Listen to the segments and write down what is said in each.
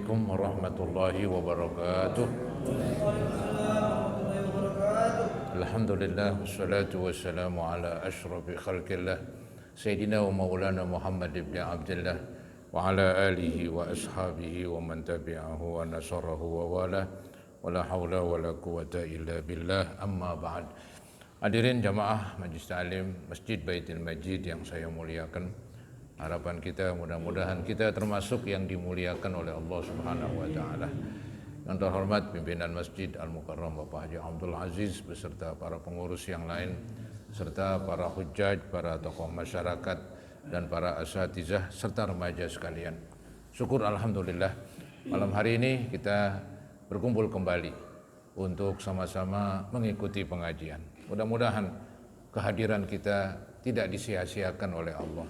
Assalamualaikum warahmatullahi wabarakatuh. Alhamdulillah wassalatu wassalamu ala ashrafi khalqillah Sayyidina wa maulana Muhammad ibn Abdullah wa ala alihi wa ashabihi wa man tabi'ahu wa nasarahu wa wala wa la hawla wa la quwata illa billah, amma ba'd. Hadirin jamaah Majlis Ta'lim Masjid Baitul Majid yang saya muliakan, harapan kita mudah-mudahan kita termasuk yang dimuliakan oleh Allah Subhanahu wa taala. Yang terhormat pimpinan Masjid Al-Mukarram Bapak Haji Abdul Aziz beserta para pengurus yang lain, serta para hujjaj, para tokoh masyarakat dan para asatizah serta remaja sekalian. Syukur alhamdulillah malam hari ini kita berkumpul kembali untuk sama-sama mengikuti pengajian. Mudah-mudahan kehadiran kita tidak disia-siakan oleh Allah.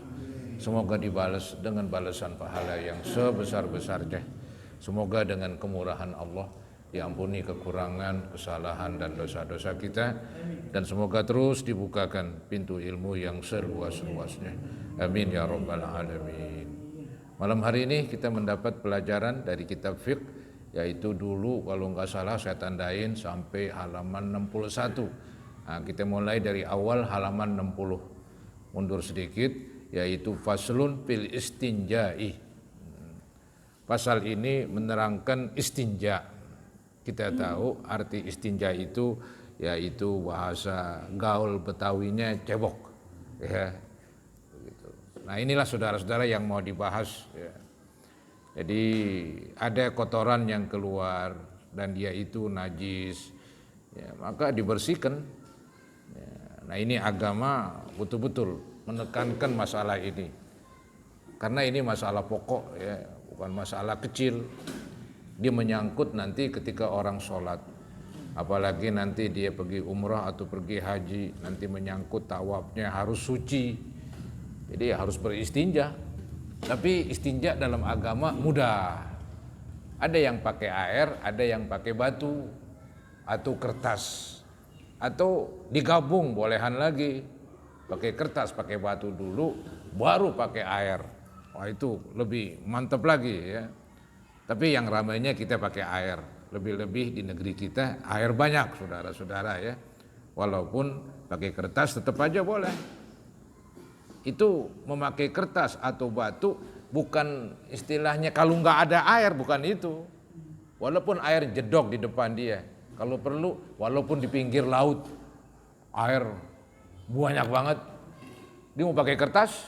Semoga dibalas dengan balasan pahala yang sebesar-besarnya. Semoga dengan kemurahan Allah diampuni kekurangan, kesalahan dan dosa-dosa kita, dan semoga terus dibukakan pintu ilmu yang seluas-luasnya. Amin ya rabbal alamin. Malam hari ini kita mendapat pelajaran dari kitab fiqh, yaitu dulu kalau nggak salah saya tandain sampai halaman 61. Nah, kita mulai dari awal halaman 60. Mundur sedikit, yaitu faslun fil istinja'i. Pasal ini menerangkan istinja. Kita tahu arti istinja itu yaitu bahasa gaul Betawinya cebok, ya. Nah, inilah saudara-saudara yang mau dibahas, ya. Jadi ada kotoran yang keluar dan dia itu najis, ya, maka dibersihkan. Ya. Nah, ini agama betul-betul menekankan masalah ini, karena ini masalah pokok, ya, bukan masalah kecil. Dia menyangkut nanti ketika orang sholat, apalagi nanti dia pergi umrah atau pergi haji, nanti menyangkut tawafnya harus suci, jadi harus beristinja. Tapi istinja dalam agama mudah, ada yang pakai air, ada yang pakai batu atau kertas, atau digabung bolehan lagi. Pakai kertas, pakai batu dulu, baru pakai air. Wah, itu lebih mantap lagi, ya. Tapi yang ramainya kita pakai air. Lebih-lebih di negeri kita air banyak, saudara-saudara, ya. Walaupun pakai kertas tetap aja boleh. Itu memakai kertas atau batu bukan istilahnya kalau nggak ada air, bukan itu. Walaupun air jedok di depan dia, kalau perlu walaupun di pinggir laut air banyak banget, dia mau pakai kertas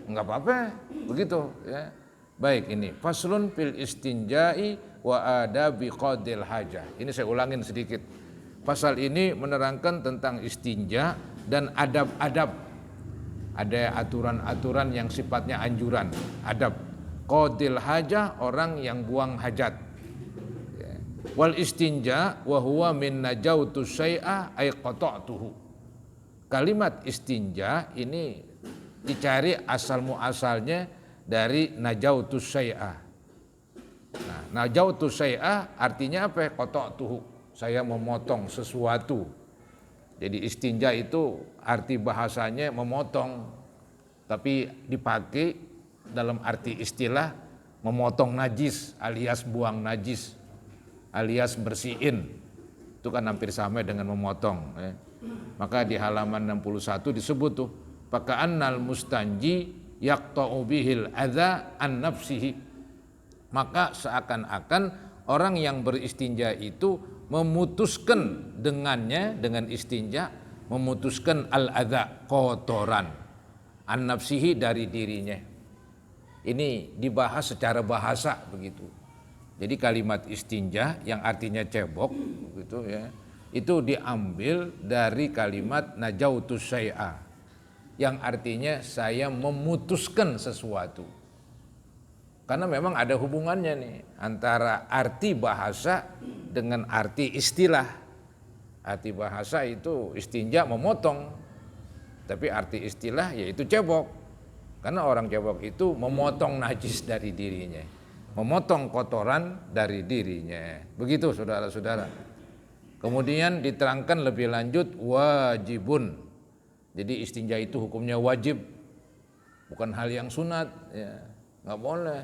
nggak apa-apa, begitu, ya. Baik, ini faslun fil istinja'i wa adabi qadil hajah. Ini saya ulangin sedikit. Pasal ini menerangkan tentang istinja dan adab-adab. Ada aturan-aturan yang sifatnya anjuran, adab. Qadil hajah, orang yang buang hajat. Wal istinja wa huwa min najautu syai'a ay qata'tuhu. Kalimat istinja ini dicari asal muasalnya dari najautu syai'a. Nah, najautu syai'a artinya apa? Qata'tuhu, saya memotong sesuatu. Jadi istinja itu arti bahasanya memotong, tapi dipakai dalam arti istilah memotong najis alias buang najis alias bersihin. Itu kan hampir sama dengan memotong, ya. Maka di halaman 61 disebut tuh, faka'annal mustanji yaqta'u bihil adza an nafsihi. Maka seakan-akan orang yang beristinja itu memutuskan dengannya, dengan istinja memutuskan al-adza, kotoran, an nafsihi, dari dirinya. Ini dibahas secara bahasa begitu. Jadi kalimat istinja yang artinya cebok begitu, ya, itu diambil dari kalimat najautus syai'a yang artinya saya memutuskan sesuatu. Karena memang ada hubungannya nih antara arti bahasa dengan arti istilah. Arti bahasa itu istinja memotong, tapi arti istilah yaitu cebok. Karena orang cebok itu memotong najis dari dirinya, memotong kotoran dari dirinya. Begitu saudara-saudara. Kemudian diterangkan lebih lanjut wajibun. Jadi istinja itu hukumnya wajib, bukan hal yang sunat, ya. Nggak boleh.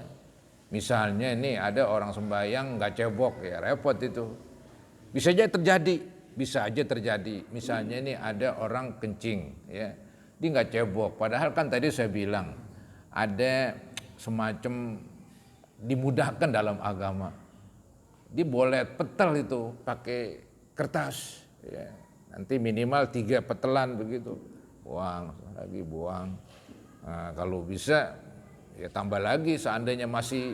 Misalnya ini ada orang sembahyang nggak cebok, ya repot itu. Bisa aja terjadi. Misalnya ini ada orang kencing, ya, dia nggak cebok. Padahal kan tadi saya bilang ada semacam dimudahkan dalam agama. Dia boleh petel itu pakai kertas, ya. Nanti minimal 3 petelan begitu, buang lagi buang. Nah, kalau bisa ya tambah lagi seandainya masih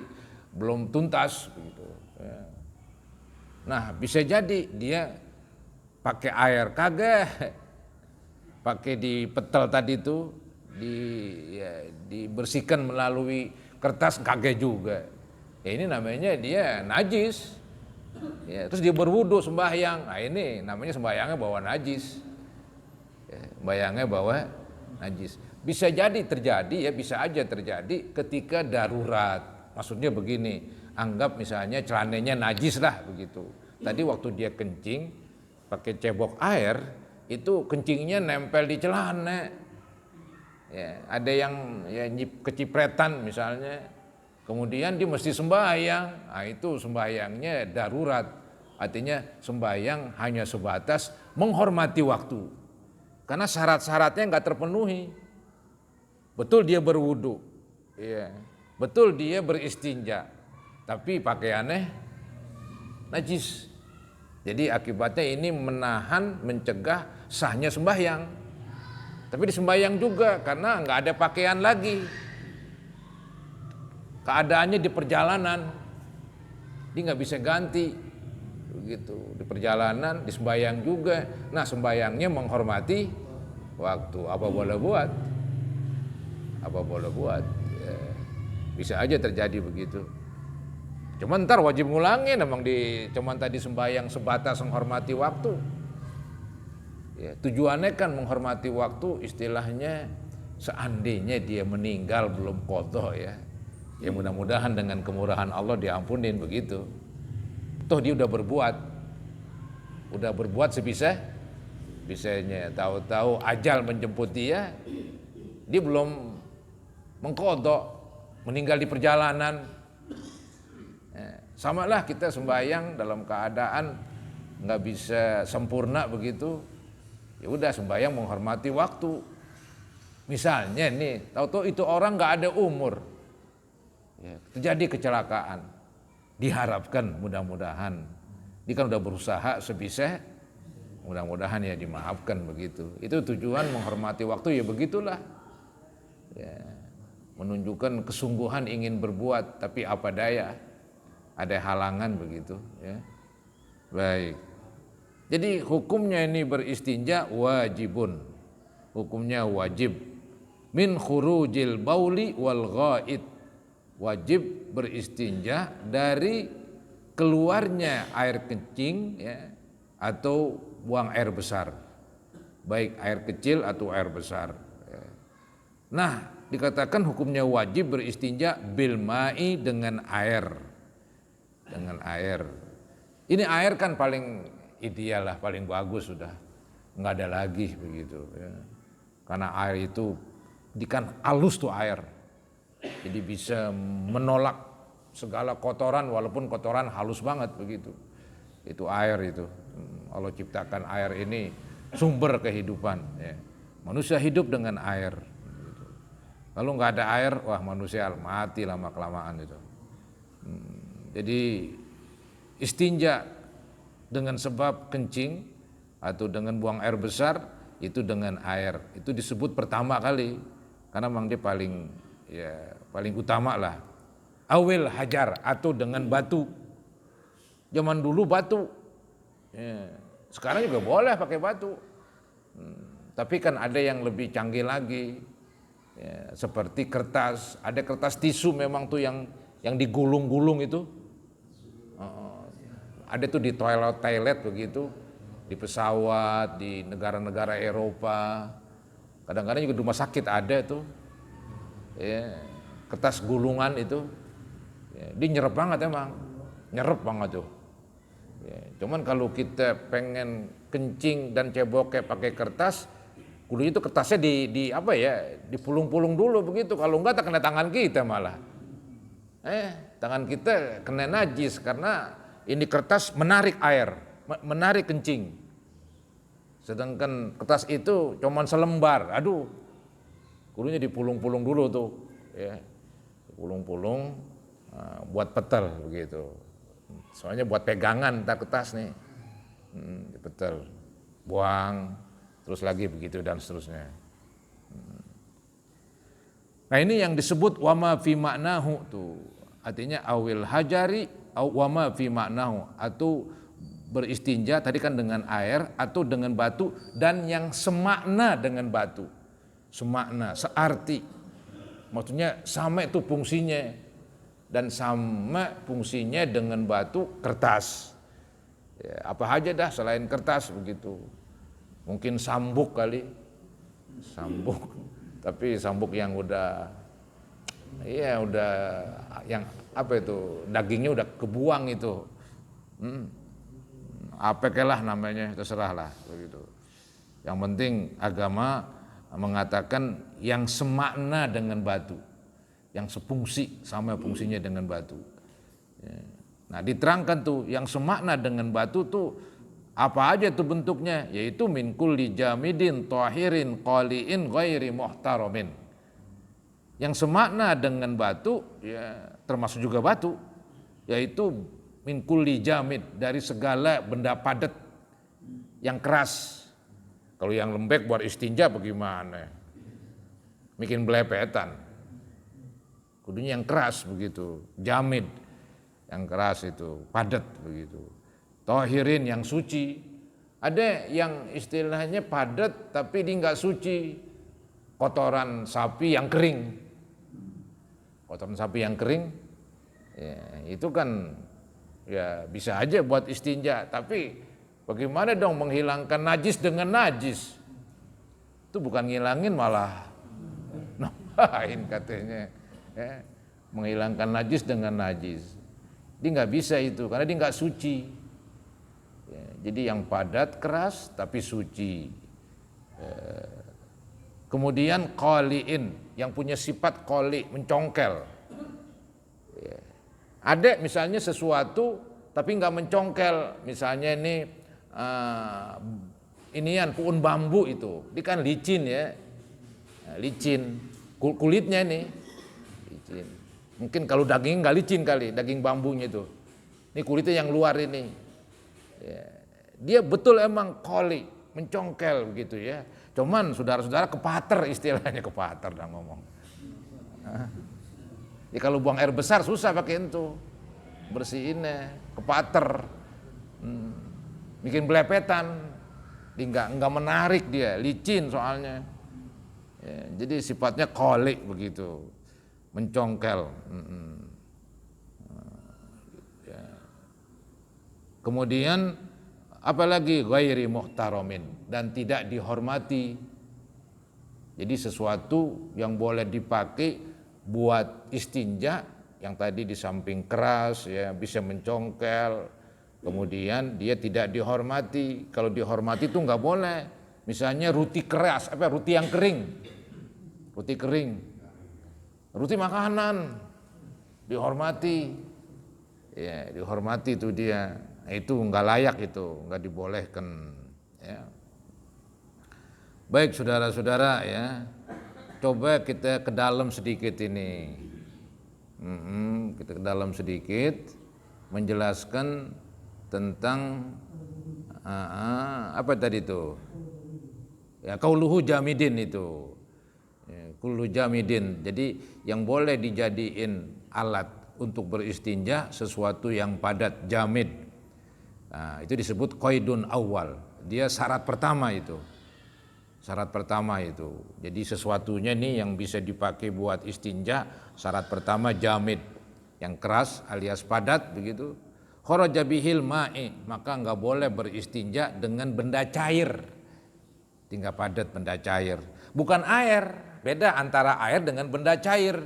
belum tuntas begitu, ya. Nah bisa jadi dia pakai air kagak, pakai di petel tadi itu dibersihkan melalui kertas kagak juga. Ya, ini namanya dia najis. Ya, terus dia berwudu sembahyang. Nah ini namanya sembahyangnya bawa najis. Ya, sembahyangnya bawa najis. Bisa jadi terjadi, ya bisa aja terjadi ketika darurat. Maksudnya begini, anggap misalnya celananya najis lah begitu. Tadi waktu dia kencing pakai cebok air, itu kencingnya nempel di celana. Ya, ada yang ya kecipretan misalnya. Kemudian dia mesti sembahyang, nah itu sembahyangnya darurat. Artinya sembahyang hanya sebatas menghormati waktu. Karena syarat-syaratnya nggak terpenuhi. Betul dia berwudu, ya. Betul dia beristinja, tapi pakaiannya najis. Jadi akibatnya ini mencegah sahnya sembahyang. Tapi disembahyang juga karena nggak ada pakaian lagi. Keadaannya di perjalanan, dia nggak bisa ganti, begitu. Di perjalanan, di sembahyang juga. Nah sembahyangnya menghormati waktu. Apa boleh buat? Ya, bisa aja terjadi begitu. Cuman ntar wajib ngulangin, emang cuman tadi sembahyang sebatas menghormati waktu. Ya, tujuannya kan menghormati waktu, istilahnya seandainya dia meninggal belum qadha, ya. Ya mudah-mudahan dengan kemurahan Allah diampunin begitu. Toh dia udah berbuat sebisanya. Tahu-tahu ajal menjemput dia belum mengqadha, meninggal di perjalanan. Sama lah kita sembahyang dalam keadaan nggak bisa sempurna begitu. Ya udah sembahyang menghormati waktu. Misalnya nih, tahu-tahu itu orang nggak ada umur. Ya, terjadi kecelakaan, diharapkan mudah-mudahan dia kan udah berusaha sebisa, mudah-mudahan ya dimaafkan begitu. Itu tujuan menghormati waktu, ya begitulah, ya, menunjukkan kesungguhan ingin berbuat, tapi apa daya, ada halangan begitu, ya. Baik, jadi hukumnya ini beristinja wajibun, hukumnya wajib, min khurujil bauli wal ghaid, wajib beristinja dari keluarnya air kencing, ya, atau buang air besar, baik air kecil atau air besar. Nah, dikatakan hukumnya wajib beristinja bil ma'i, dengan air. Dengan air. Ini air kan paling ideal lah, paling bagus sudah. Nggak ada lagi begitu, ya. Karena air itu kan halus tuh air. Jadi bisa menolak segala kotoran, walaupun kotoran halus banget begitu. Itu air itu. Allah ciptakan air ini sumber kehidupan, ya. Manusia hidup dengan air. Kalau nggak ada air, wah manusia mati lama-kelamaan itu. Jadi istinja dengan sebab kencing atau dengan buang air besar itu dengan air. Itu disebut pertama kali karena memang dia paling utama lah. Awil hajar, atau dengan batu. Zaman dulu batu, ya. Sekarang juga boleh pakai batu. Tapi kan ada yang lebih canggih lagi, ya, seperti kertas. Ada kertas tisu memang tuh yang digulung-gulung itu. Ada tuh di toilet begitu, di pesawat, di negara-negara Eropa. Kadang-kadang juga di rumah sakit ada tuh, ya, kertas gulungan itu, ya, dia nyerap banget emang, nyerap banget tuh. Ya, cuman kalau kita pengen kencing dan cebok kayak pakai kertas, kudu itu kertasnya dipulung-pulung dulu begitu. Kalau enggak tak kena tangan kita malah. tangan kita kena najis karena ini kertas menarik air, menarik kencing. Sedangkan kertas itu cuman selembar, aduh, kudunya dipulung-pulung dulu tuh, ya, pulung-pulung buat petel begitu. Soalnya buat pegangan ntar kertas nih, petel, buang, terus lagi begitu dan seterusnya. Nah ini yang disebut wama fi maknahu tuh, artinya awil hajari wama fi maknahu, atau beristinja tadi kan dengan air atau dengan batu dan yang semakna dengan batu, semakna, searti, maksudnya sama itu fungsinya dan sama fungsinya dengan batu kertas. Ya, apa aja dah selain kertas begitu, mungkin sambuk kali, sambuk. Tapi sambuk yang udah yang apa itu dagingnya udah kebuang itu, apa kelah namanya terserah lah begitu. Yang penting agama mengatakan yang semakna dengan batu, yang sepungsi sama fungsinya dengan batu. Nah diterangkan tuh yang semakna dengan batu tuh apa aja tuh bentuknya, yaitu min kulli jamidin tahirin qaliin ghairi muhtaramin. Yang semakna dengan batu ya termasuk juga batu, yaitu min kulli jamid, dari segala benda padat yang keras. Kalau yang lembek buat istinja bagaimana? Bikin belepetan. Kudunya yang keras begitu, jamid yang keras itu, padat begitu. Tahirin yang suci, ada yang istilahnya padat tapi dia nggak suci, kotoran sapi yang kering, kotoran sapi yang kering, ya, itu kan ya bisa aja buat istinja, tapi bagaimana dong menghilangkan najis dengan najis? Itu bukan ngilangin malah nambahin katanya, ya, menghilangkan najis dengan najis, dia nggak bisa itu karena dia nggak suci. Jadi yang padat, keras, tapi suci. Kemudian qaliin, yang punya sifat qali, mencongkel. Ada misalnya sesuatu, tapi nggak mencongkel. Misalnya ini, inian puun bambu itu, ini kan licin ya, licin. Kulitnya ini, licin. Mungkin kalau daging nggak licin kali, daging bambunya itu. Ini kulitnya yang luar ini. Ya. Dia betul emang qali, mencongkel begitu ya. Cuman saudara-saudara kepater, istilahnya kepater dah ngomong. Ya kalau buang air besar susah pakai itu, bersihinnya, kepater, bikin belepetan, dia nggak menarik dia, licin soalnya. Ya, jadi sifatnya qali begitu, mencongkel. Ya. Kemudian apalagi ghairi muhtaramin, dan tidak dihormati. Jadi sesuatu yang boleh dipakai buat istinja, yang tadi di samping keras ya bisa mencongkel, kemudian dia tidak dihormati. Kalau dihormati itu nggak boleh. Misalnya roti keras, roti yang kering, roti kering, roti makanan dihormati, ya dihormati itu dia. Itu nggak layak, itu nggak dibolehkan ya. Baik saudara-saudara ya, coba kita ke dalam sedikit ini, kita ke dalam sedikit menjelaskan tentang apa tadi itu ya, qauluhu jamidin itu ya, kullu jamidin. Jadi yang boleh dijadiin alat untuk beristinja sesuatu yang padat, jamid. Nah, itu disebut qaidun awal. Dia syarat pertama itu. Syarat pertama itu. Jadi sesuatunya nih yang bisa dipakai buat istinja, syarat pertama jamid, yang keras alias padat begitu. Kharaja bihil ma'i, maka enggak boleh beristinja dengan benda cair. Tinggal padat, benda cair. Bukan air, beda antara air dengan benda cair.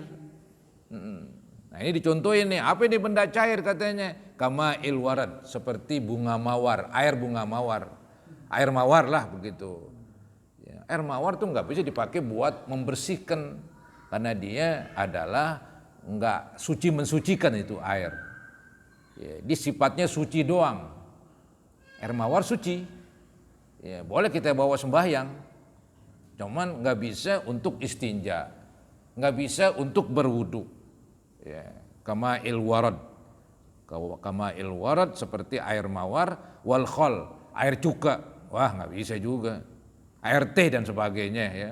Nah ini dicontohin nih, apa ini benda cair katanya? Kama ilwarad, seperti bunga mawar, air bunga mawar, air mawar lah begitu. Ya, air mawar tuh nggak bisa dipakai buat membersihkan, karena dia adalah enggak suci mensucikan itu air. Ya, dia sifatnya suci doang. Air mawar suci. Ya, boleh kita bawa sembahyang. Cuman enggak bisa untuk istinja. Enggak bisa untuk berwudu. Ya, kama ilwarad. Kama ilwarad seperti air mawar wal khol, air cuka. Wah, enggak bisa juga. Air teh dan sebagainya ya.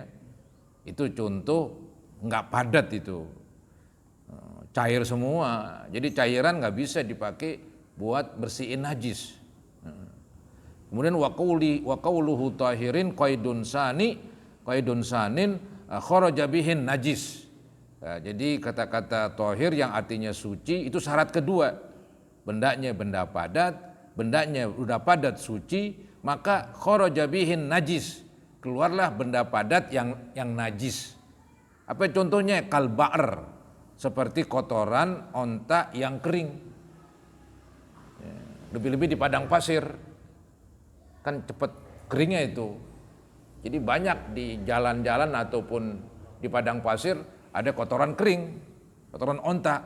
Itu contoh enggak padat itu. Cair semua, jadi cairan nggak bisa dipakai buat bersihin najis. Kemudian waqauluhu tahirin qaidun sanin kharaja bihin najis. Nah, jadi kata-kata tahir yang artinya suci itu syarat kedua. Bendanya benda padat, bendanya udah padat suci, maka kharaja bihin najis. Keluarlah benda padat yang najis. Apa contohnya? Kalba'r, seperti kotoran onta yang kering. Lebih-lebih di padang pasir, kan cepat keringnya itu. Jadi banyak di jalan-jalan ataupun di padang pasir ada kotoran kering, kotoran onta.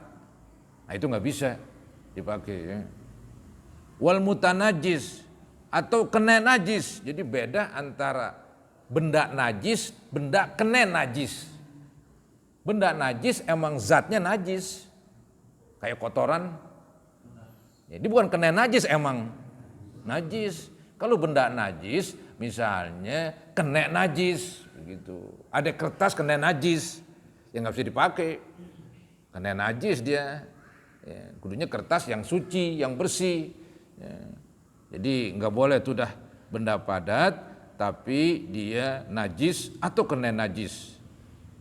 Nah itu nggak bisa dipakai. Ya. Wal mutanajis atau kena najis. Jadi beda antara benda najis, benda kena najis. Benda najis emang zatnya najis, kayak kotoran. Jadi bukan kena najis, emang najis. Kalau benda najis, misalnya kena najis, begitu. Ada kertas kena najis, yang nggak bisa dipakai, kena najis dia. Ya, kudunya kertas yang suci, yang bersih. Ya. Jadi nggak boleh itu dah benda padat, tapi dia najis atau kena najis.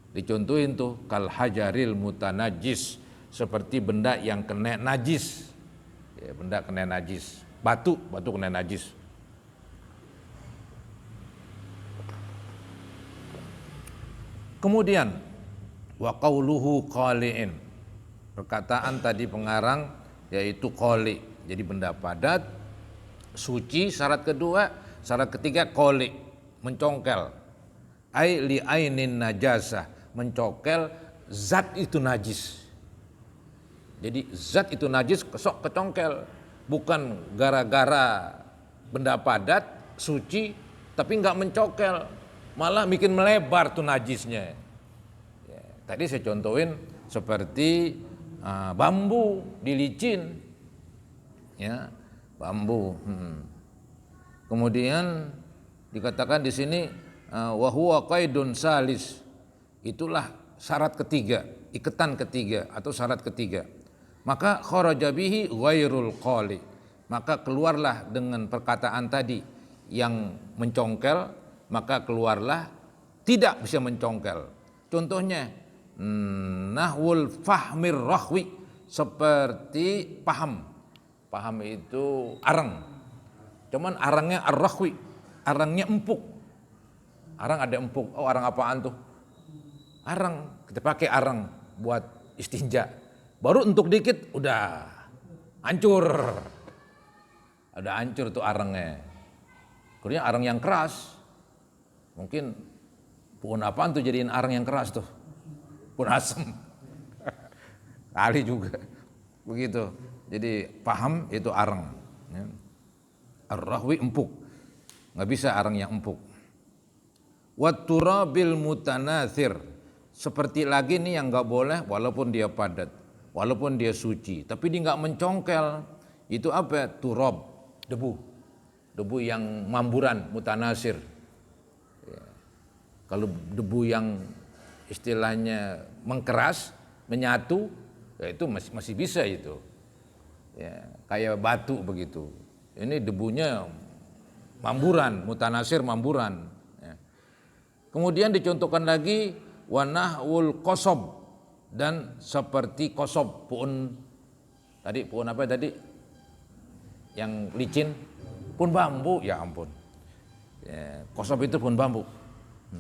Dicontohin tuh kal hajaril mutanajis, seperti benda yang kena najis. Ya, benda kena najis. Batu kena najis. Kemudian wa qauluhu qali'in. Perkataan tadi pengarang yaitu qali. Jadi benda padat, suci syarat kedua, syarat ketiga qali, mencongkel. Ai li ainin najasah, mencokel zat itu najis. Jadi zat itu najis sok kecongkel, bukan gara-gara benda padat suci tapi nggak mencokel, malah bikin melebar tuh najisnya. Ya, tadi saya contohin seperti bambu dilicin, ya bambu. Kemudian dikatakan di sini wa huwa qaidun salis. Itulah syarat ketiga, ikatan ketiga atau syarat ketiga. Maka kharaja bihi ghairul qali. Maka keluarlah dengan perkataan tadi yang mencongkel, maka keluarlah tidak bisa mencongkel. Contohnya nahwul fahmir rahwi, seperti paham. Paham itu arang. Cuman arangnya ar-rahwi, arangnya empuk. Arang ada empuk. Oh, arang apaan tuh? Arang, kita pakai arang buat istinja. Baru untuk dikit udah hancur. Udah hancur tuh arangnya. Kemudian arang yang keras. Mungkin pohon apaan tuh jadiin arang yang keras tuh? Pohon asem. Kali juga. Begitu. Jadi paham itu arang. Ar-rahwi empuk. Nggak bisa arang yang empuk. Wat turabil mutanathir. Seperti lagi nih yang nggak boleh, walaupun dia padat, walaupun dia suci, tapi dia nggak mencongkel. Itu apa? Turab, debu yang mamburan, mutanasir. Ya. Kalau debu yang istilahnya mengkeras, menyatu, ya itu masih bisa itu. Ya, kayak batu begitu. Ini debunya mamburan, mutanasir mamburan. Ya. Kemudian dicontohkan lagi wanahul kosob, dan seperti kosob, pohon apa tadi yang licin, pohon bambu, ya ampun ya, kosob itu pohon bambu,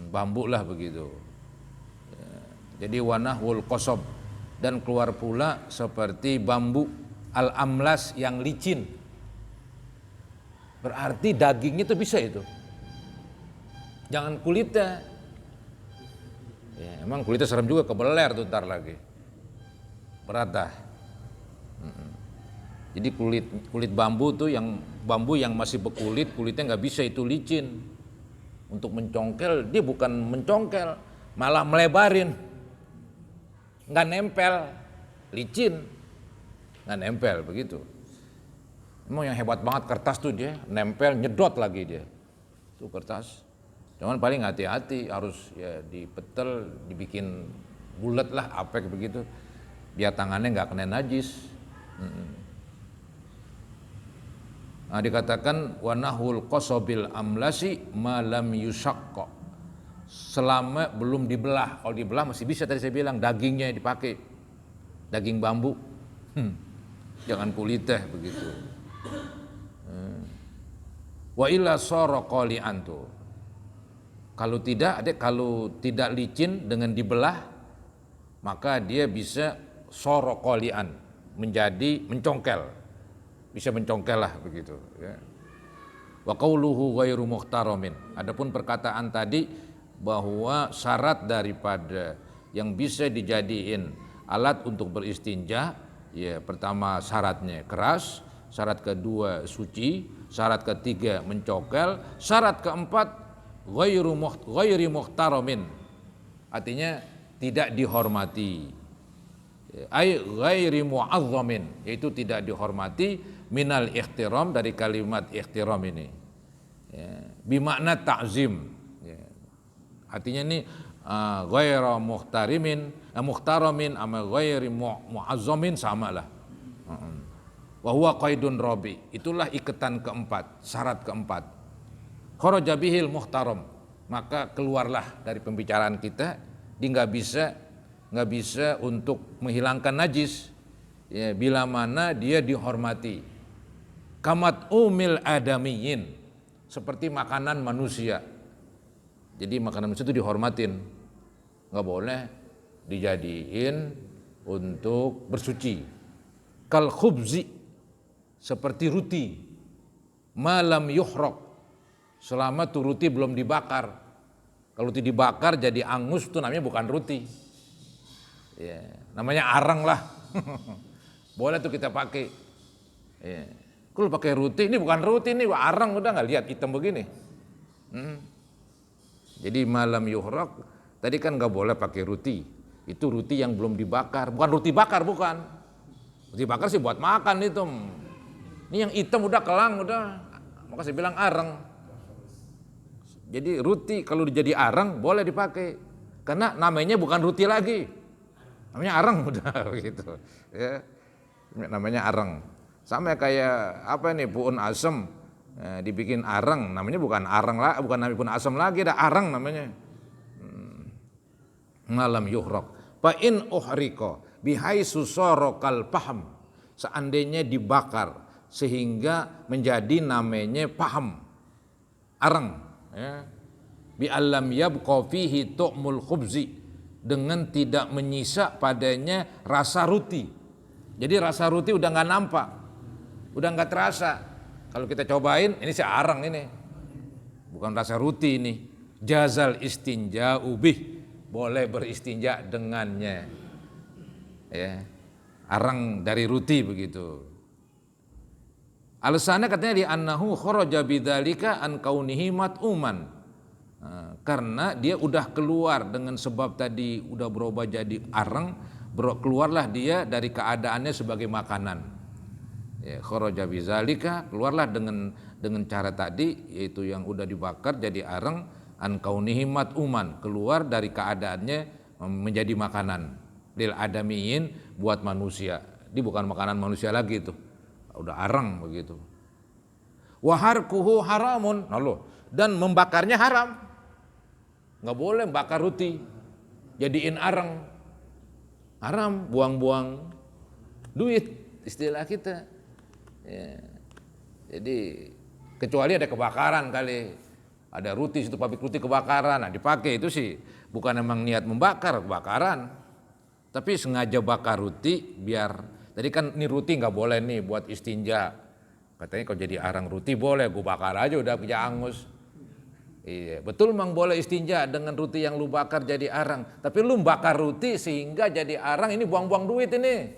bambu lah begitu ya, jadi wanahul kosob, dan keluar pula seperti bambu al-amlas yang licin, berarti dagingnya itu bisa itu, jangan kulitnya. Ya, emang kulitnya serem juga, kebeler tuh ntar lagi. Beratah. Jadi kulit bambu tuh bambu yang masih berkulit, kulitnya nggak bisa itu licin. Untuk mencongkel dia bukan mencongkel, malah melebarin, nggak nempel, licin, nggak nempel begitu. Emang yang hebat banget kertas tuh dia nempel, nyedot lagi dia. Itu kertas. Cuman paling hati-hati harus ya dipetel, dibikin bulat lah, apek begitu, biar tangannya nggak kena najis. Nah, dikatakan wanahul qasabil amlasi malam yusakko, selama belum dibelah. Kalau dibelah masih bisa, tadi saya bilang dagingnya dipakai, daging bambu, jangan kulitnya begitu. Wa illa sara qali'an tuh. Kalau tidak licin dengan dibelah, maka dia bisa sara qali'an, menjadi mencongkel. Bisa mencongkel lah begitu ya. Wa qauluhu ghairu muhtaramin. Adapun perkataan tadi bahwa syarat daripada yang bisa dijadiin alat untuk beristinja, ya pertama syaratnya keras, syarat kedua suci, syarat ketiga mencongkel, syarat keempat ghairi muhtaramin. Artinya tidak dihormati. Ai ghairi mu'azzamin, yaitu tidak dihormati, minal ihtiram, dari kalimat ihtiram ini. Ya, bimakna ta'zim. Ya. Artinya ini ghairu muhtaramin ama ghairi mu'azzamin samalah. Wa huwa qaidun rabi, itulah ikatan keempat, syarat keempat. Kharaja bihil muhtaram, maka keluarlah dari pembicaraan kita, dia nggak bisa untuk menghilangkan najis ya, bila mana dia dihormati. Kamat umil adamiyin, seperti makanan manusia. Jadi makanan manusia itu dihormatin, nggak boleh dijadiin untuk bersuci. Kal khubzi, seperti ruti, malam yuhraq, selama tuh ruti belum dibakar. Kalau ruti dibakar jadi angus tuh namanya bukan ruti. Ya, namanya arang lah. Boleh tuh kita pakai. Ya. Kalau pakai ruti, ini bukan ruti, ini arang, udah nggak lihat hitam begini. Jadi malam yuhraq, tadi kan nggak boleh pakai ruti. Itu ruti yang belum dibakar, bukan ruti bakar, bukan. Ruti bakar sih buat makan itu. Ini yang hitam udah kelang, udah. Maka saya bilang arang. Jadi ruti kalau jadi arang boleh dipakai, karena namanya bukan ruti lagi. Namanya arang udah begitu ya, namanya arang. Sama kayak apa nih, puun asem dibikin arang, namanya bukan arang lah, bukan namanya puun asem lagi, ada arang namanya. Malam yuhraq fa in uhriqa bihaisu sara kal paham, seandainya dibakar sehingga menjadi namanya paham, arang ya. Bi allam yabqa fihi tu'mul khubzi, dengan tidak menyisa padanya rasa ruti. Jadi rasa ruti udah nggak nampak, udah nggak terasa. Kalau kita cobain, ini si arang ini, bukan rasa ruti ini. Jazal istinja'u bih, boleh beristinja dengannya. Ya, arang dari ruti begitu. Alasannya katanya di annahu kharaja bidzalika an kaunihi mat'uman. Karena dia udah keluar dengan sebab tadi udah berubah jadi arang, keluarlah dia dari keadaannya sebagai makanan. Ya, kharaja bidzalika, keluarlah dengan cara tadi, yaitu yang udah dibakar jadi arang, an kaunihi mat'uman, keluar dari keadaannya menjadi makanan. Lil adamiyin, buat manusia. Dia bukan makanan manusia lagi itu. Udah arang begitu. Wa harquhu haramun, dan membakarnya haram. Nggak boleh bakar ruti jadiin arang, haram, buang-buang duit istilah kita ya. Jadi kecuali ada kebakaran kali, ada ruti situ, pabrik ruti kebakaran, nah dipakai, itu sih bukan emang niat membakar, kebakaran, tapi sengaja bakar ruti biar, tadi kan ini ruti nggak boleh nih buat istinja, katanya kalau jadi arang ruti boleh, gue bakar aja udah punya angus. Iya, betul memang boleh istinja dengan roti yang lu bakar jadi arang. Tapi lu bakar roti sehingga jadi arang, ini buang-buang duit ini.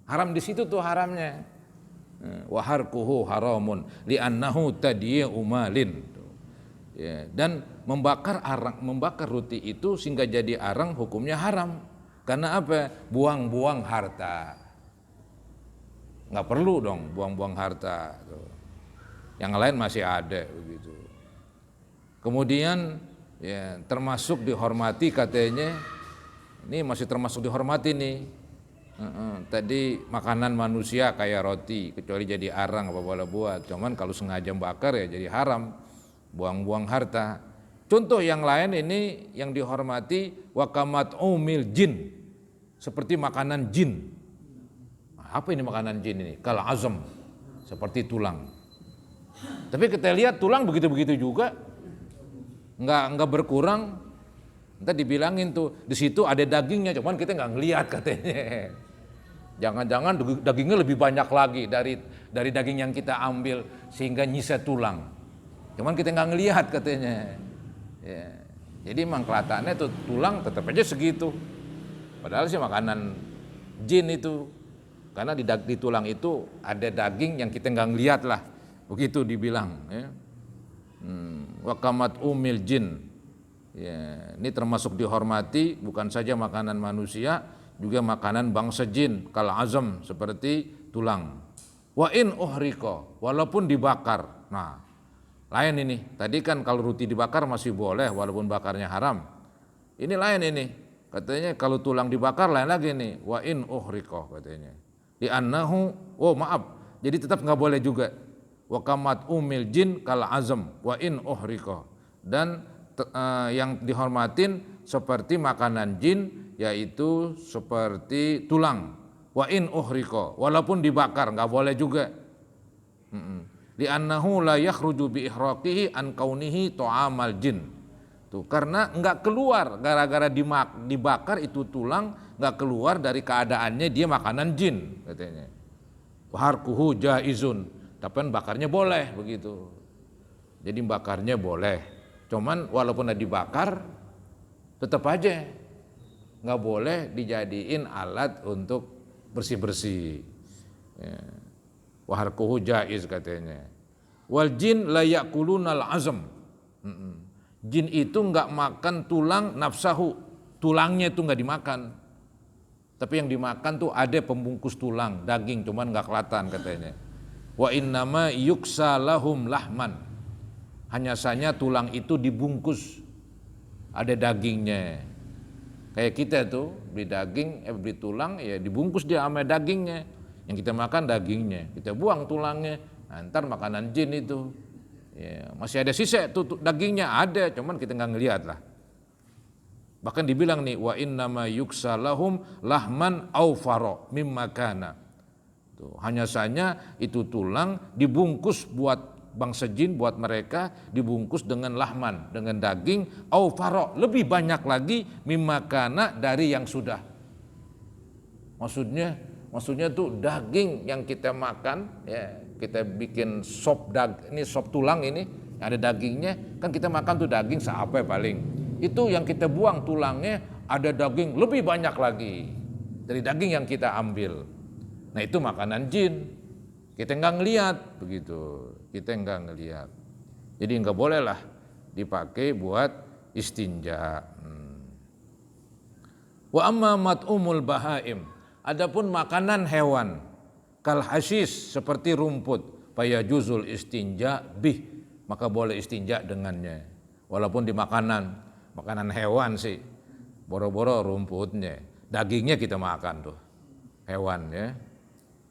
Haram di situ tuh haramnya. Wa harkuhu haramun li'annahu tadyi'u malin. Ya, dan membakar roti itu sehingga jadi arang hukumnya haram. Karena apa? Buang-buang harta. Nggak perlu dong buang-buang harta. Yang lain masih ada begitu. Kemudian ya, termasuk dihormati katanya, ini masih termasuk dihormati nih. Tadi makanan manusia kayak roti, kecuali jadi arang apa boleh buat. Cuman kalau sengaja bakar ya jadi haram, buang-buang harta. Contoh yang lain ini yang dihormati wakamat umil jin, seperti makanan jin. Apa ini makanan jin ini? Kal azam, seperti tulang. Tapi kita lihat tulang begitu-begitu juga. Enggak berkurang. Entah dibilangin tuh di situ ada dagingnya, cuman kita nggak ngelihat katanya. Jangan-jangan dagingnya lebih banyak lagi dari daging yang kita ambil sehingga nyisa tulang. Cuman kita nggak ngelihat katanya. Ya. Jadi emang kelihatannya tuh tulang tetap aja segitu. Padahal sih makanan jin itu, karena di tulang itu ada daging yang kita nggak ngelihat lah. Begitu dibilang. Ya. Wakamat umil jin, ya, ini termasuk dihormati bukan saja makanan manusia, juga makanan bangsa jin, kal azam, seperti tulang. Wa in uhriko, walaupun dibakar. Nah, lain ini. Tadi kan kalau roti dibakar masih boleh walaupun bakarnya haram. Ini lain ini. Katanya kalau tulang dibakar lain lagi nih. Wa in uhriko katanya. Di annahu, oh maaf, jadi tetap nggak boleh juga. Wakamat umil jin kal azam wa in uhriko, dan yang dihormatin seperti makanan jin, yaitu seperti tulang. Wa in uhriko, walaupun dibakar nggak boleh juga. Li annahu la yakhruju bi ihraqihi an kaunihi ta'amal jin. Tuh, karena nggak keluar gara-gara dibakar itu tulang, nggak keluar dari keadaannya dia makanan jin katanya. Wa harkuhu jaizun. Tapi bakarnya boleh begitu. Jadi bakarnya boleh. Cuman walaupun udah dibakar, tetap aja nggak boleh dijadiin alat untuk bersih-bersih. Ya. Waharkuhu jaiz katanya. Wal jin la yakulunal azam. Jin itu nggak makan tulang nafsahu. Tulangnya itu nggak dimakan. Tapi yang dimakan tuh ada pembungkus tulang, daging, cuman nggak kelihatan katanya. Wa innama yuksa lahum lahman, hanya saja tulang itu dibungkus, ada dagingnya. Kayak kita tuh beli daging, beli tulang ya dibungkus dia sama dagingnya. Yang kita makan dagingnya, kita buang tulangnya. Nah, ntar makanan jin itu ya, masih ada sisa tuh dagingnya ada, cuman kita nggak ngelihat lah. Bahkan dibilang nih wa innama yuksa lahum lahman au faro mimma kana. Tuh, hanya saja itu tulang dibungkus buat bangsa jin, buat mereka dibungkus dengan lahman, dengan daging, au faro, lebih banyak lagi mimakana dari yang sudah. Maksudnya tuh daging yang kita makan, ya kita bikin sop ini sop tulang ini ada dagingnya, kan kita makan tuh daging seapa paling. Itu yang kita buang tulangnya ada daging lebih banyak lagi dari daging yang kita ambil. Nah itu makanan jin, kita nggak ngelihat begitu, kita nggak ngelihat. Jadi nggak boleh lah dipakai buat istinja. Wa amma mat'umul bahaim, adapun makanan hewan, kal hasis, seperti rumput, fayajuzul istinja bih, maka boleh istinja dengannya. Walaupun di makanan hewan sih, boro-boro rumputnya, dagingnya kita makan tuh, hewan ya.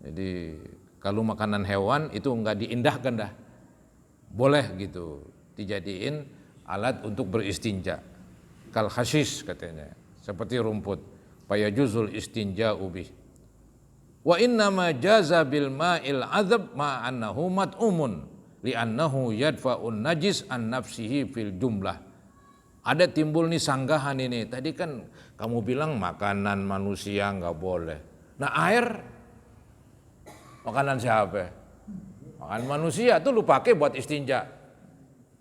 Jadi kalau makanan hewan itu enggak diindahkan dah, boleh gitu dijadiin alat untuk beristinja. Kal hasis katanya, seperti rumput. Fayajuzul istinja ubih. Wa innama jaza bil ma'il adzab ma'annahu mat'umun li'annahu yadfa'un najis an nafsihi fil jumlah. Ada timbul nih sanggahan ini. Tadi kan kamu bilang makanan manusia enggak boleh. Nah air makanan siapa? Makanan manusia tuh lu pakai buat istinja.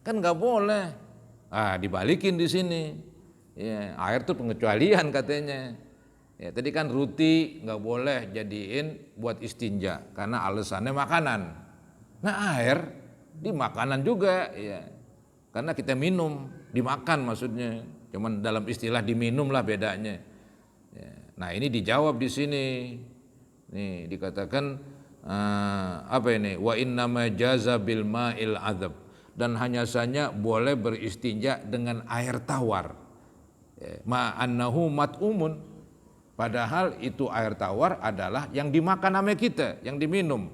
Kan nggak boleh. Dibalikin di sini. Ya, air itu pengecualian katanya. Ya, tadi kan ruti nggak boleh jadiin buat istinja karena alasannya makanan. Nah air di makanan juga ya. Karena kita minum, dimakan maksudnya. Cuman dalam istilah diminum lah bedanya. Ya. Nah ini dijawab di sini. Nih dikatakan apa ini? Wa innama jaza bil ma'il adzab, dan hanya saja boleh beristinja dengan air tawar. Ma'annahu mat'umun, padahal itu air tawar adalah yang dimakan sama kita, yang diminum.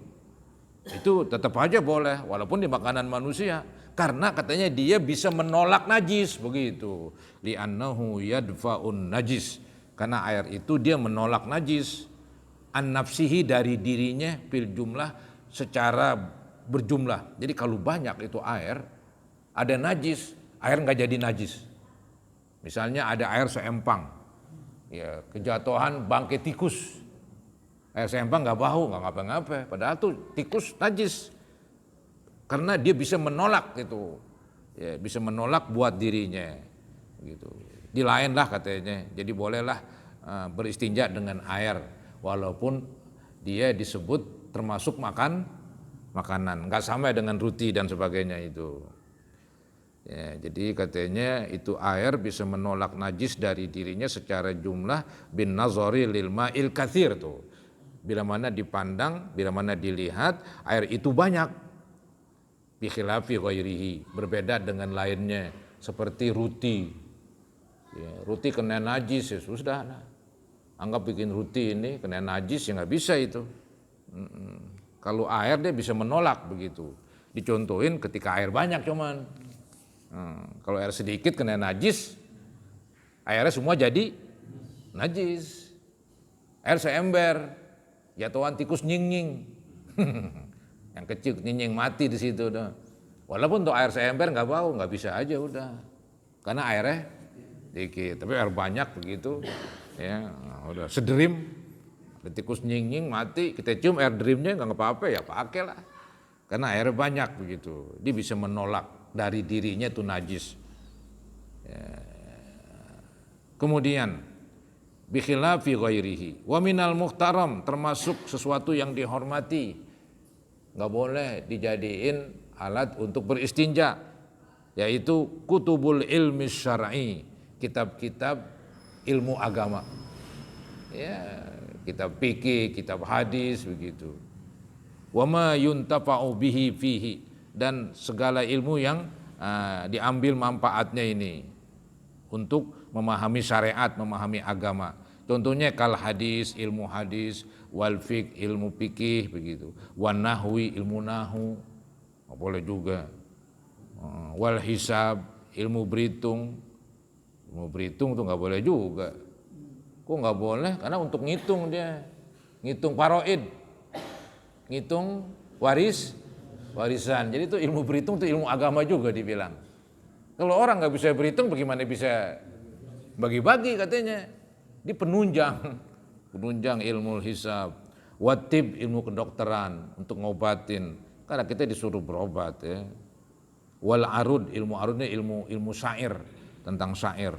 Itu tetap aja boleh walaupun di makanan manusia, karena katanya dia bisa menolak najis begitu. Li'annahu yadfa'un najis, karena air itu dia menolak najis. An nafsihi, dari dirinya, fil jumlah, secara berjumlah. Jadi kalau banyak itu air, ada najis, air nggak jadi najis. Misalnya ada air seempang, ya kejatuhan bangkai tikus, air seempang nggak bau, nggak ngapa-ngapa, padahal tuh tikus najis, karena dia bisa menolak gitu, ya bisa menolak buat dirinya, gitu. Di lain lah katanya, jadi bolehlah beristinja dengan air, walaupun dia disebut termasuk makanan, nggak sama dengan ruti dan sebagainya itu. Ya, jadi katanya itu air bisa menolak najis dari dirinya secara jumlah bin nazari lil ma'il katsir tuh. Bila mana dipandang, bila mana dilihat air itu banyak. Bi khilafi ghairihi, berbeda dengan lainnya seperti ruti. Ya, ruti kena najis ya sudah lah. Anggap bikin ruti ini kena najis ya nggak bisa itu. Kalau air dia bisa menolak begitu. Dicontohin ketika air banyak cuman. Kalau air sedikit kena najis, airnya semua jadi najis. Air seember, jatuhan tikus nying-nying. Yang kecil nying-nying mati di situ udah. Walaupun untuk air seember nggak bau, nggak bisa aja udah. Karena airnya dikit, tapi air banyak begitu, ya udah sederim. Ada tikus nying-nying mati, kita cium air derimnya nggak apa-apa ya pakailah. Karena airnya banyak begitu, dia bisa menolak dari dirinya itu najis. Ya. Kemudian bi khilafi ghairihi wa minal muhtaram, termasuk sesuatu yang dihormati, nggak boleh dijadiin alat untuk beristinja, yaitu kutubul ilmi syar'i, kitab-kitab ilmu agama. Ya, kitab fikih, kitab hadis begitu. Wa ma yuntafa'u bihi fihi, dan segala ilmu yang diambil manfaatnya ini untuk memahami syariat, memahami agama. Contohnya kal hadis, ilmu hadis, wal fiqh, ilmu fikih begitu. Wan nahwi, ilmu nahu, boleh juga. Wal hisab, ilmu berhitung. Ilmu berhitung tuh nggak boleh juga. Kok nggak boleh? Karena untuk ngitung dia, ngitung faraid, ngitung warisan. Jadi itu ilmu berhitung itu ilmu agama juga dibilang. Kalau orang nggak bisa berhitung, bagaimana bisa bagi-bagi katanya? Di penunjang ilmu hisab, watib ilmu kedokteran untuk ngobatin. Karena kita disuruh berobat ya. Wal arud, ilmu arudnya ilmu syair, tentang syair.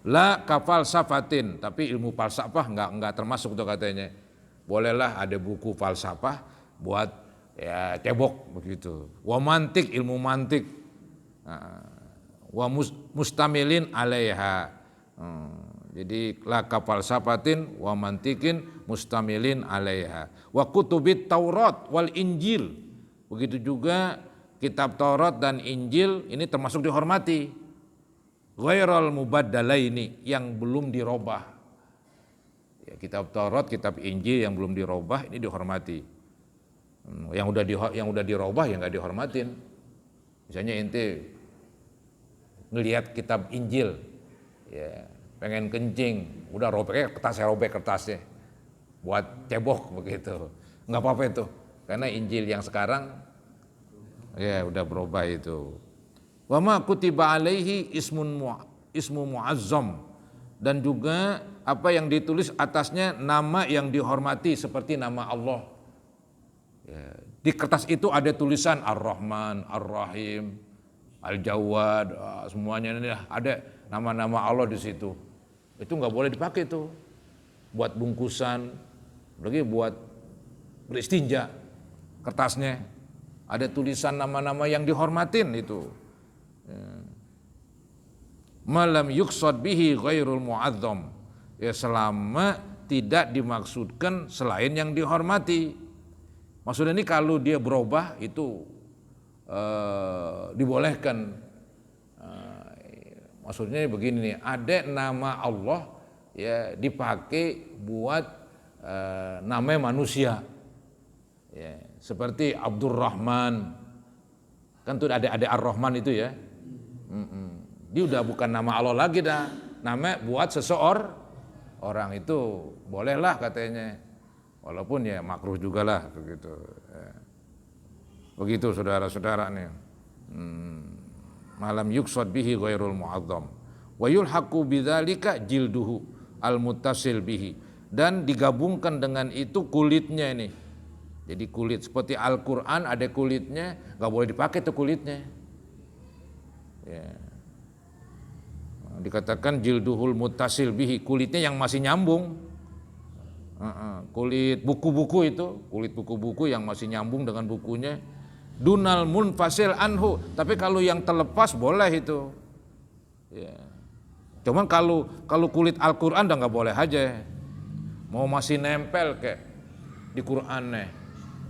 La kafal safatin, tapi ilmu falsafah nggak termasuk tuh katanya. Bolehlah ada buku falsafah buat ya cebok begitu. Wa mantik, ilmu mantik. Wa mustamilin alaiha. Jadi la kafal safatin wa mantikin mustamilin alaiha. Wa kutubit Taurat wal Injil. Begitu juga kitab Taurat dan Injil ini termasuk dihormati. Ghairal mubaddalaini, yang belum dirubah. Ya, kitab Taurat, kitab Injil yang belum dirubah ini dihormati. Yang udah dirubah ya nggak dihormatin. Misalnya ente ngelihat kitab Injil, ya pengen kencing, udah robek kertasnya, buat cebok begitu. Nggak apa-apa itu, karena Injil yang sekarang ya udah berubah itu. Wa ma kutiba alaihi ismu muazzam, dan juga apa yang ditulis atasnya nama yang dihormati seperti nama Allah. Ya, di kertas itu ada tulisan Ar-Rahman, Ar-Rahim, Al-Jawad, semuanya ini ada nama-nama Allah di situ. Itu nggak boleh dipakai tuh buat bungkusan, lagi buat beristinja. Kertasnya ada tulisan nama-nama yang dihormatin itu. Malam yuqsad bihi ghairul mu'azzam. Ya, selama tidak dimaksudkan selain yang dihormati. Maksudnya ini kalau dia berubah itu dibolehkan. Maksudnya begini nih, ada nama Allah ya dipakai buat namanya manusia. Ya, seperti Abdurrahman, kan tuh ada Ar-Rahman itu ya. Dia udah bukan nama Allah lagi dah, nama buat orang itu bolehlah katanya, walaupun ya makruh juga lah begitu. Ya. Begitu saudara-saudara nih. Malam yuqsad bihi ghairul mu'azzam wa yulhaqu bidzalika jilduhu al-muttasil bihi, dan digabungkan dengan itu kulitnya ini. Jadi kulit seperti Al-Quran ada kulitnya, nggak boleh dipakai tuh kulitnya. Ya. Dikatakan jilduhul muttasil bihi, kulitnya yang masih nyambung. Kulit buku-buku itu, kulit buku-buku yang masih nyambung dengan bukunya. Dunal munfasil anhu, tapi kalau yang terlepas boleh itu. Ya. Cuman kalau kulit Al-Quran udah nggak boleh aja. Mau masih nempel kayak di Qurannya,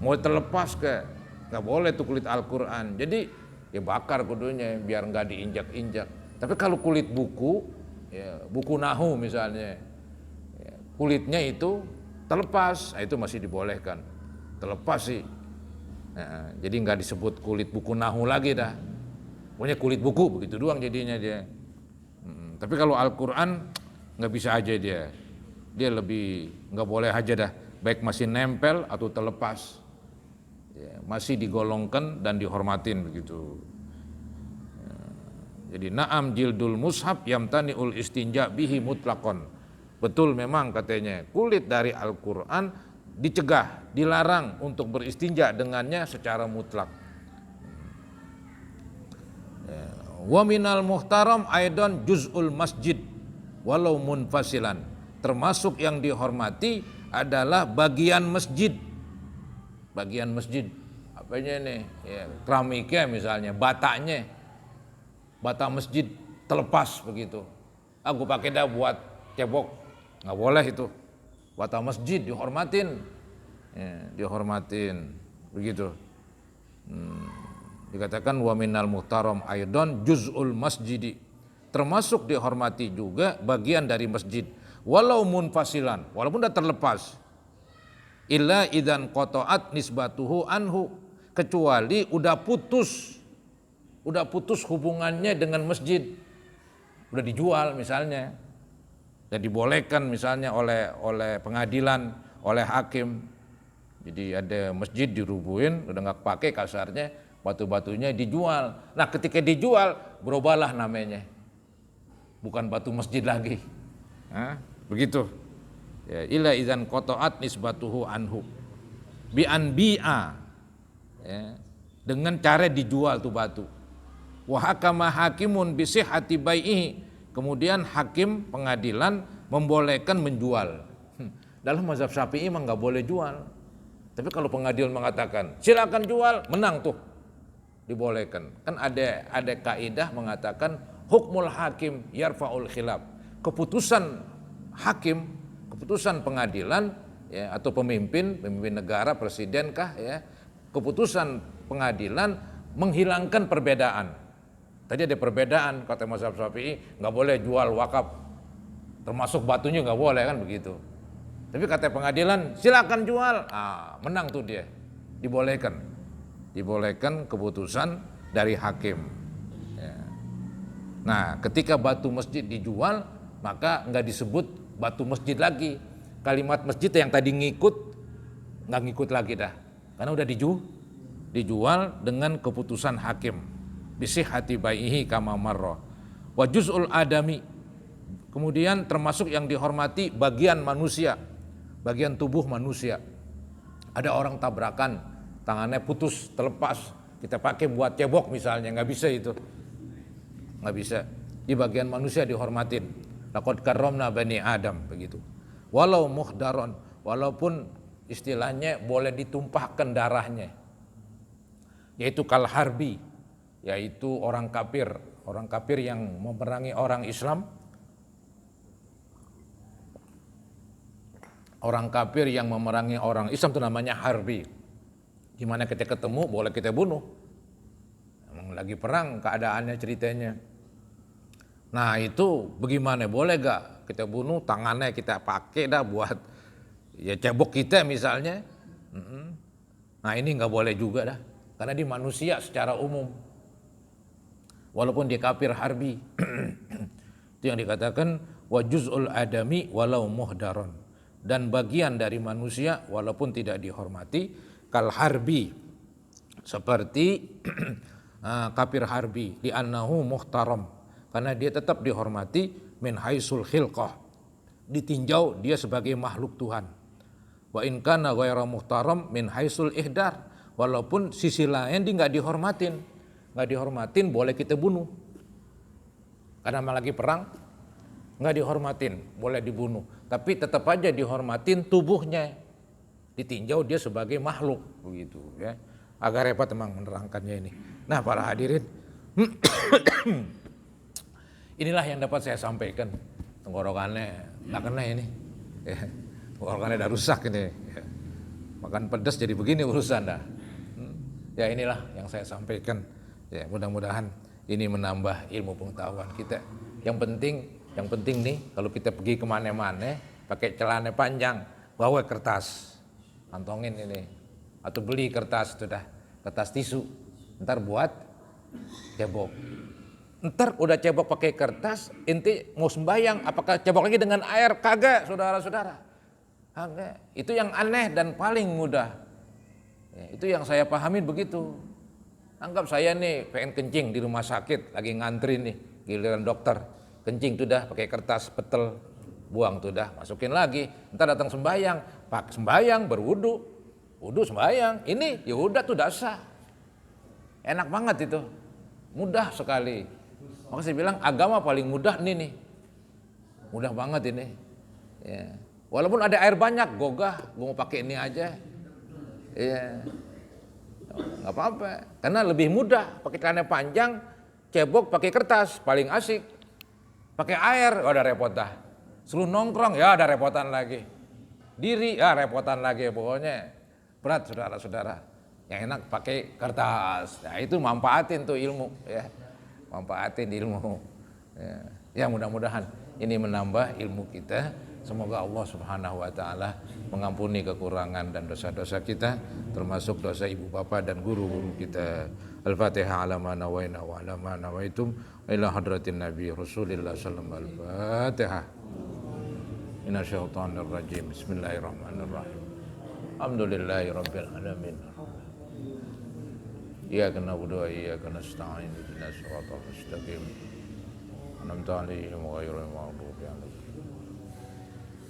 mau terlepas kayak nggak boleh tuh kulit Al-Quran. Jadi ya bakar kudunya biar nggak diinjak-injak. Tapi kalau kulit buku, ya, buku nahu misalnya, ya, kulitnya itu terlepas, itu masih dibolehkan. Terlepas sih. Nah, jadi nggak disebut kulit buku nahu lagi dah. Pokoknya kulit buku begitu doang jadinya dia. Tapi kalau Al-Quran nggak bisa aja dia lebih nggak boleh aja dah. Baik masih nempel atau terlepas, ya, masih digolongkan dan dihormatin begitu. Jadi na'am jildul mushaf yamtani'ul istinja bihi mutlaqon. Betul memang katanya kulit dari Al-Quran dicegah, dilarang untuk beristinja dengannya secara mutlak. Wa minal muhtaram aidan juz'ul masjid walau munfasilan. Termasuk yang dihormati adalah bagian masjid. Bagian masjid. Apanya nih? Ya, keramiknya misalnya, batanya. Bata masjid terlepas begitu. Aku pakai dah buat cebok. Nggak boleh itu. Bata masjid dihormatin. Ya, dihormatin. Begitu. Dikatakan wa minal muhtaram aidan juz'ul masjidi, termasuk dihormati juga bagian dari masjid walau munfasilan, walaupun dah terlepas. Illa idzan qata'at nisbatuhu anhu, kecuali udah putus hubungannya dengan masjid, udah dijual misalnya, dan dibolehkan misalnya oleh pengadilan, oleh hakim. Jadi ada masjid dirubuhin, udah nggak pakai kasarnya, batu-batunya dijual. Nah ketika dijual berubahlah namanya, bukan batu masjid lagi. Begitu. Ya, illa idzan qata'at nisbatuhu anhu bi anbi'a, ya, dengan cara dijual tuh batu. Wa hakama hakimun bi sihhati bai'ihi, kemudian hakim pengadilan membolehkan menjual. Dalam mazhab Syafi'i mah nggak boleh jual. Tapi kalau pengadilan mengatakan silakan jual, menang tuh. Dibolehkan. Kan ada kaidah mengatakan hukmul hakim yarfa'ul khilaf. Keputusan hakim, keputusan pengadilan, ya, atau pemimpin negara, presiden kah, ya, keputusan pengadilan menghilangkan perbedaan. Tadi ada perbedaan kata mazhab Syafi'i, nggak boleh jual wakaf, termasuk batunya nggak boleh kan begitu. Tapi kata pengadilan silakan jual, menang tuh dia, dibolehkan keputusan dari hakim. Ya. Nah, ketika batu masjid dijual, maka nggak disebut batu masjid lagi. Kalimat masjid yang tadi nggak ngikut lagi dah, karena udah dijual dengan keputusan hakim. Bisihhati bai'ihi kama marra. Wa juz'ul adami, kemudian termasuk yang dihormati bagian manusia, bagian tubuh manusia. Ada orang tabrakan, tangannya putus, terlepas, kita pakai buat cebok misalnya, nggak bisa itu. Nggak bisa. Di bagian manusia dihormatin. Laqad karramna bani Adam, begitu. Walau muhdaron, walaupun istilahnya boleh ditumpahkan darahnya. Yaitu kal harbi, yaitu orang kafir yang memerangi orang Islam. Orang kafir yang memerangi orang Islam itu namanya harbi. Di mana kita ketemu boleh kita bunuh. Emang lagi perang keadaannya ceritanya. Nah itu bagaimana, boleh gak kita bunuh, tangannya kita pakai dah buat ya cebok kita misalnya. Nah ini gak boleh juga dah, karena dia manusia secara umum. Walaupun dia kafir harbi. Itu yang dikatakan wa juz'ul adami walau muhdaron. Dan bagian dari manusia walaupun tidak dihormati, kal harbi, seperti kafir harbi, di annahu muhtaram, karena dia tetap dihormati, min haisul khilqah, ditinjau dia sebagai makhluk Tuhan. Wa in kana ghaira muhtaram min haisul ihdar, walaupun sisi lain dia nggak dihormatin boleh kita bunuh. Karena lagi perang nggak dihormatin, boleh dibunuh. Tapi tetap aja dihormatin tubuhnya, ditinjau dia sebagai makhluk, begitu ya. Agak repot memang menerangkannya ini. Nah para hadirin, inilah yang dapat saya sampaikan. Tenggorokannya nggak kena ini, ya. Tenggorokannya udah rusak ini. Ya. Makan pedas jadi begini urusan dah. Ya inilah yang saya sampaikan. Ya mudah-mudahan ini menambah ilmu pengetahuan kita. Yang penting nih kalau kita pergi kemana-mana pakai celana panjang, bawa kertas, kantongin ini, atau beli kertas tisu, ntar buat cebok. Ntar udah cebok pakai kertas, inti mau sembahyang, apakah cebok lagi dengan air? Kagak, saudara-saudara. Kagak. Itu yang aneh dan paling mudah. Ya, itu yang saya pahamin begitu. Anggap saya nih pengen kencing di rumah sakit, lagi ngantri nih, giliran dokter. Kencing tuh dah pakai kertas petel, buang tuh dah, masukin lagi. Ntar datang sembahyang, pak sembahyang berwudu, wudu sembahyang. Ini ya udah tuh dasar. Enak banget itu, mudah sekali. Maka saya bilang agama paling mudah nih, mudah banget ini. Ya. Walaupun ada air banyak, gogah, gue mau pakai ini aja. Ya, nggak apa-apa. Karena lebih mudah, pakai celana panjang, cebok pakai kertas, paling asik. Pakai air, udah repot dah. Suruh nongkrong, ya ada repotan lagi. Diri, ya repotan lagi. Pokoknya berat saudara-saudara. Yang enak pakai kertas. Nah itu manfaatin tuh ilmu, ya. Manfaatin ilmu. Ya mudah-mudahan ini menambah ilmu kita. Semoga Allah Subhanahu wa taala mengampuni kekurangan dan dosa-dosa kita, termasuk dosa ibu bapa dan guru-guru kita. Al-Fatihah ala ma nawaina wa ala ma nawaitum ila hadratin Nabi Rasulillah sallallahu alaihi wasallam. Al-Fatihah. Minasyaitonir rajim. Bismillahirrahmanirrahim. Alhamdulillahi rabbil alamin. Iyyaka na'budu wa iyyaka nasta'in. Ihdinas siratal mustaqim. An'amta 'alaihim ghairil maghdubi 'alaihim.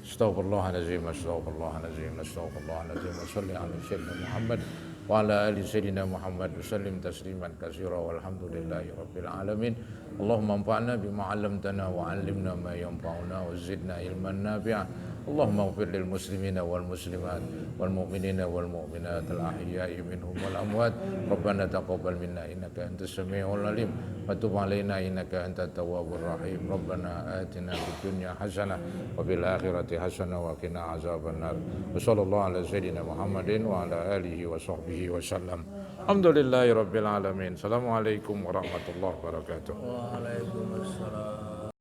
Astaghfirullahaladzim, astaghfirullahaladzim, astaghfirullahaladzim. Wa salli ala sayyidina Muhammad wa ala ali sayyidina Muhammad wa sallim tasliman katsira walhamdulillahi rabbil alamin. Allahumma anfa'na bima 'allamtana wa 'allimna ma yanfa'una wa zidna ilman nafi'a. Allahumma ighfir lil muslimina wal muslimat wal mu'minina wal mu'minat al ahya'i minhum wal amwat. Rabbana taqabbal minna innaka antas samiul alim wa tub 'alaina innaka antat tawwabur rahim. Rabbana atina fid dunya hasanah wa fil akhirati hasanah wa qina azabannar. Wa sallallahu ala sayyidina Muhammadin wa ala alihi wa sahbihi wa sallam. Alhamdulillahi rabbil alamin. Assalamualaikum warahmatullahi wabarakatuh. Waalaikumsalam.